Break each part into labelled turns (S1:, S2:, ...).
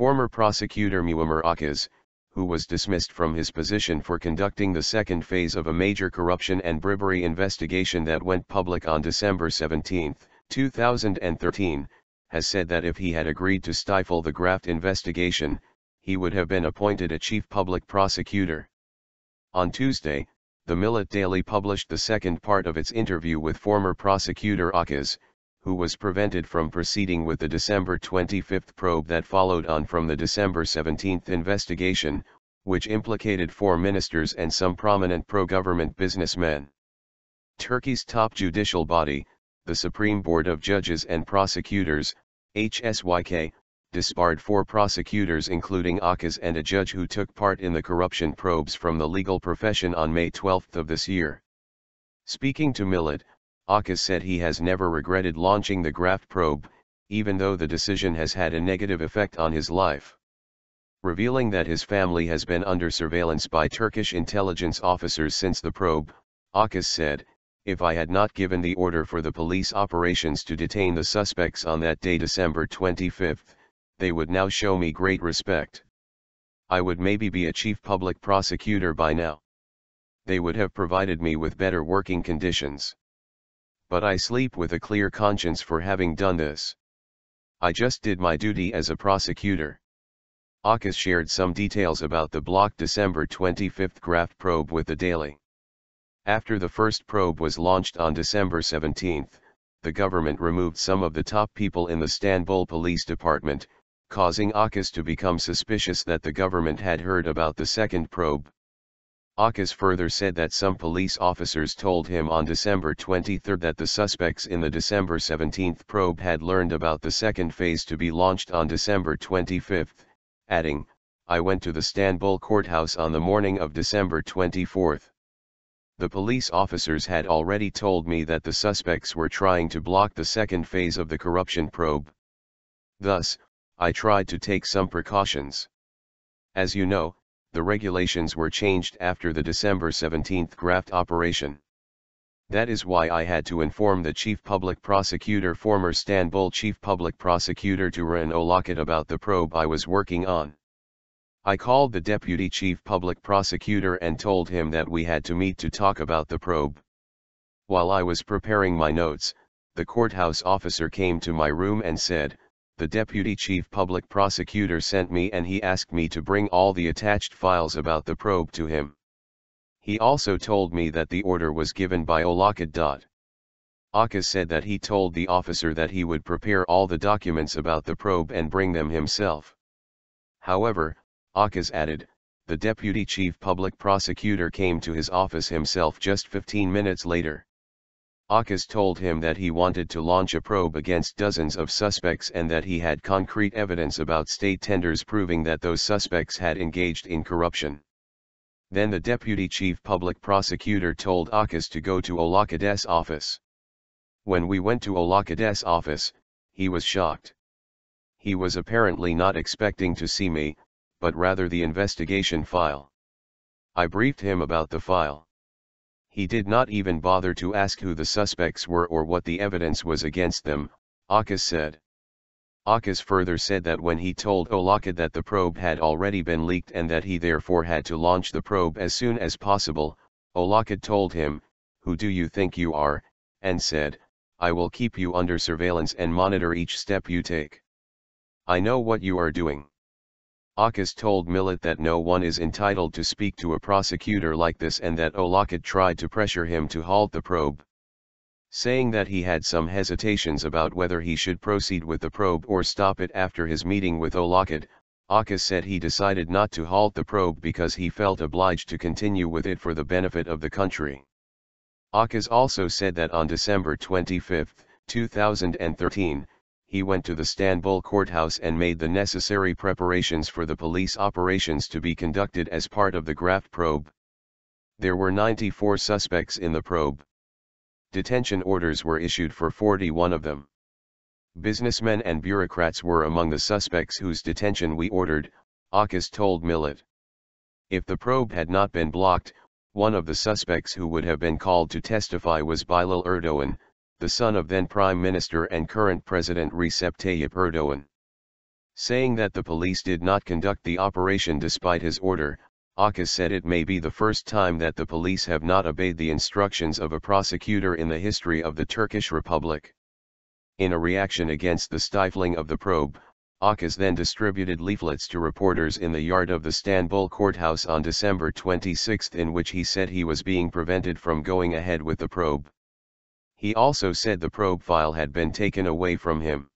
S1: Former Prosecutor Muammer Akkaş, who was dismissed from his position for conducting the second phase of a major corruption and bribery investigation that went public on December 17, 2013, has said that if he had agreed to stifle the graft investigation, he would have been appointed a chief public prosecutor. On Tuesday, the Millet Daily published the second part of its interview with former Prosecutor Akkaş, who was prevented from proceeding with the December 25 probe that followed on from the December 17 investigation, which implicated 4 ministers and some prominent pro-government businessmen. Turkey's top judicial body, the Supreme Board of Judges and Prosecutors, HSYK, disbarred 4 prosecutors including Akkaş and a judge who took part in the corruption probes from the legal profession on May 12 of this year. Speaking to Millet, Akkaş said he has never regretted launching the graft probe, even though the decision has had a negative effect on his life. Revealing that his family has been under surveillance by Turkish intelligence officers since the probe, Akkaş said, "If I had not given the order for the police operations to detain the suspects on that day, December 25, they would now show me great respect. I would maybe be a chief public prosecutor by now. They would have provided me with better working conditions. But I sleep with a clear conscience for having done this. I just did my duty as a prosecutor." Akkaş shared some details about the blocked December 25 graft probe with the Daily. After the first probe was launched on December 17, the government removed some of the top people in the Istanbul Police Department, causing Akkaş to become suspicious that the government had heard about the second probe. Akkaş further said that some police officers told him on December 23 that the suspects in the December 17 probe had learned about the second phase to be launched on December 25, adding, "I went to the Istanbul courthouse on the morning of December 24. The police officers had already told me that the suspects were trying to block the second phase of the corruption probe. Thus, I tried to take some precautions. As you know, the regulations were changed after the December 17 graft operation. That is why I had to inform the chief public prosecutor, former Istanbul chief public prosecutor Turan Olakat, about the probe I was working on. I called the deputy chief public prosecutor and told him that we had to meet to talk about the probe. While I was preparing my notes, the courthouse officer came to my room and said, 'The deputy chief public prosecutor sent me and he asked me to bring all the attached files about the probe to him. He also told me that the order was given by Olakat.' Akkaş said that he told the officer that he would prepare all the documents about the probe and bring them himself. However, Akkaş added, the deputy chief public prosecutor came to his office himself just 15 minutes later. Akkaş told him that he wanted to launch a probe against dozens of suspects and that he had concrete evidence about state tenders proving that those suspects had engaged in corruption. Then the deputy chief public prosecutor told Akkaş to go to Olakat's office. When we went to Olakat's office, he was shocked. He was apparently not expecting to see me, but rather the investigation file. I briefed him about the file. He did not even bother to ask who the suspects were or what the evidence was against them, Akkaş said. Akkaş further said that when he told Olakat that the probe had already been leaked and that he therefore had to launch the probe as soon as possible, Olakat told him, "Who do you think you are?" and said, "I will keep you under surveillance and monitor each step you take. I know what you are doing." Akkaş told Millet that no one is entitled to speak to a prosecutor like this and that Olakat tried to pressure him to halt the probe. Saying that he had some hesitations about whether he should proceed with the probe or stop it after his meeting with Olakat, Akkaş said he decided not to halt the probe because he felt obliged to continue with it for the benefit of the country. Akkaş also said that on December 25, 2013, he went to the Istanbul courthouse and made the necessary preparations for the police operations to be conducted as part of the graft probe. There were 94 suspects in the probe. Detention orders were issued for 41 of them. Businessmen and bureaucrats were among the suspects whose detention we ordered, Akkaş told Millet. If the probe had not been blocked, one of the suspects who would have been called to testify was Bilal Erdoğan, the son of then Prime Minister and current President Recep Tayyip Erdoğan. Saying that the police did not conduct the operation despite his order, Akkaş said it may be the first time that the police have not obeyed the instructions of a prosecutor in the history of the Turkish Republic. In a reaction against the stifling of the probe, Akkaş then distributed leaflets to reporters in the yard of the Istanbul courthouse on December 26 in which he said he was being prevented from going ahead with the probe. He also said the probe file had been taken away from him.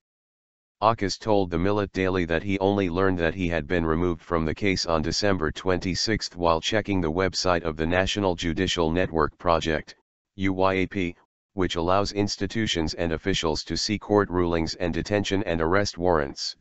S1: Akkaş told the Millet Daily that he only learned that he had been removed from the case on December 26 while checking the website of the National Judicial Network Project, UYAP, which allows institutions and officials to see court rulings and detention and arrest warrants.